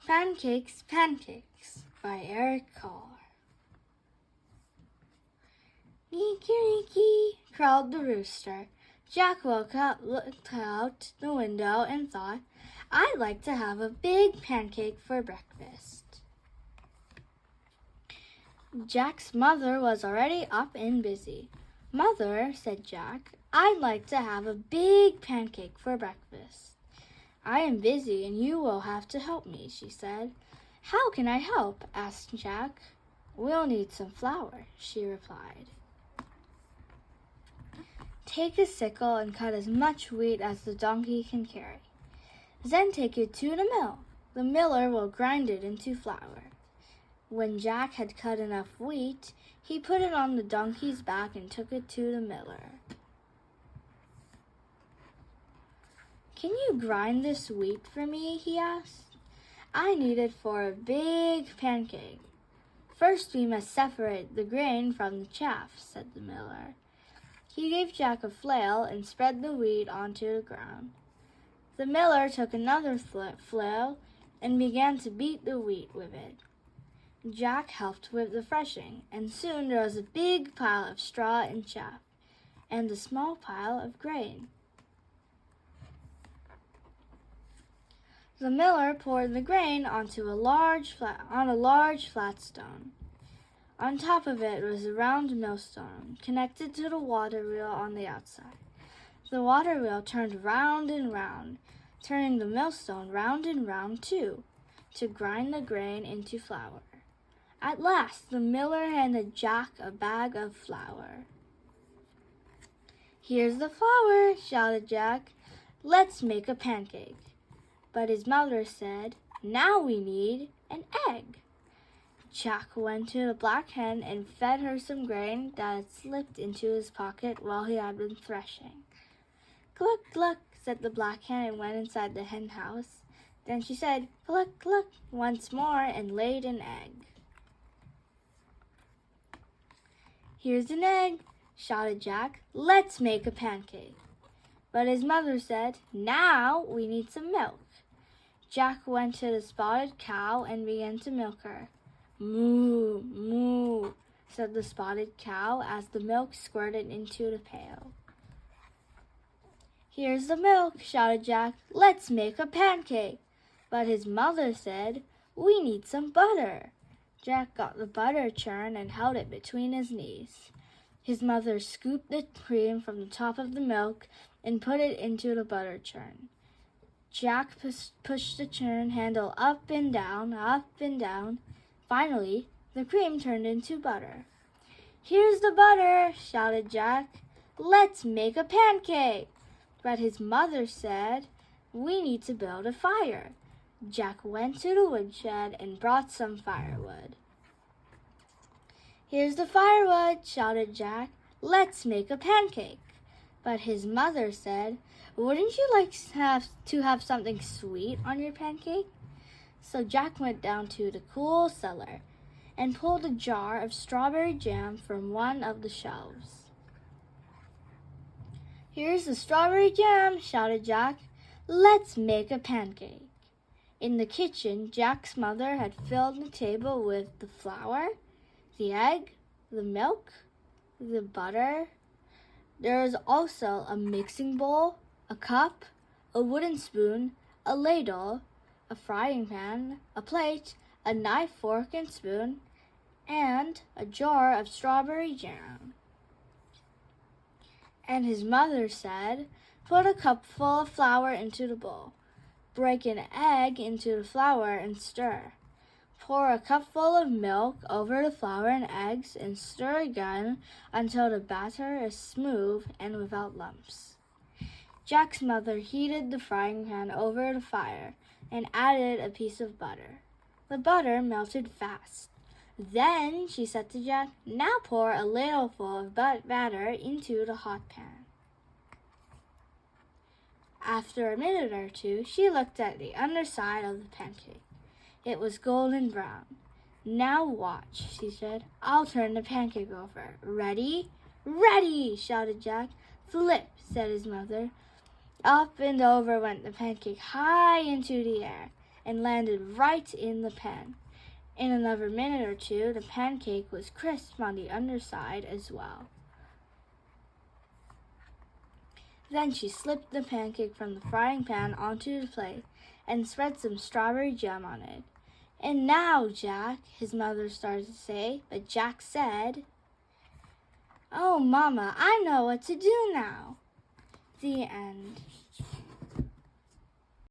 Pancakes, Pancakes by Carle. Geeky, crowed the rooster. Jack woke up, looked out the window, and thought, I'd like to have a big pancake for breakfast. Jack's mother was already up and busy. Mother, said Jack, I'd like to have a big pancake for breakfast. I am busy and you will have to help me, she said. How can I help? Asked Jack. We'll need some flour, she replied. Take a sickle and cut as much wheat as the donkey can carry. Then take it to the mill. The miller will grind it into flour. When Jack had cut enough wheat, he put it on the donkey's back and took it to the miller. Can you grind this wheat for me? He asked. I need it for a big pancake. First we must separate the grain from the chaff, said the miller. He gave Jack a flail and spread the wheat onto the ground. The miller took another flail and began to beat the wheat with it. Jack helped with the threshing, and soon there was a big pile of straw and chaff, and a small pile of grain. The miller poured the grain onto a large flat stone. On top of it was a round millstone, connected to the water wheel on the outside. The water wheel turned round and round, turning the millstone round and round too, to grind the grain into flour. At last, the miller handed Jack a bag of flour. Here's the flour, shouted Jack. Let's make a pancake. But his mother said, now we need an egg. Jack went to the black hen and fed her some grain that had slipped into his pocket while he had been threshing. Cluck, cluck, said the black hen and went inside the hen house. Then she said, cluck, cluck, once more and laid an egg. Here's an egg, shouted Jack. Let's make a pancake. But his mother said, now we need some milk. Jack went to the spotted cow and began to milk her. Moo, moo, said the spotted cow as the milk squirted into the pail. Here's the milk, shouted Jack. Let's make a pancake. But his mother said, we need some butter. Jack got the butter churn and held it between his knees. His mother scooped the cream from the top of the milk and put it into the butter churn. Jack pushed the churn handle up and down, up and down. Finally, the cream turned into butter. Here's the butter, shouted Jack. Let's make a pancake. But his mother said, we need to build a fire. Jack went to the woodshed and brought some firewood. Here's the firewood, shouted Jack. Let's make a pancake. But his mother said, wouldn't you like to have something sweet on your pancake? So Jack went down to the cool cellar and pulled a jar of strawberry jam from one of the shelves. Here's the strawberry jam, shouted Jack. Let's make a pancake. In the kitchen, Jack's mother had filled the table with the flour, the egg, the milk, the butter. There was also a mixing bowl, a cup, a wooden spoon, a ladle, a frying pan, a plate, a knife, fork, and spoon, and a jar of strawberry jam. And his mother said, put a cupful of flour into the bowl. Break an egg into the flour and stir. Pour a cupful of milk over the flour and eggs and stir again until the batter is smooth and without lumps. Jack's mother heated the frying pan over the fire and added a piece of butter. The butter melted fast. Then she said to Jack, now pour a ladleful of batter into the hot pan. After a minute or two, she looked at the underside of the pancake. It was golden brown. Now watch, she said. I'll turn the pancake over. Ready? Ready, shouted Jack. Flip, said his mother. Up and over went the pancake high into the air. and landed right in the pan. In another minute or two, the pancake was crisp on the underside as well. Then she slipped the pancake from the frying pan onto the plate and spread some strawberry jam on it. "And now, Jack," his mother started to say, but Jack said, "Oh, Mama, I know what to do now." The end.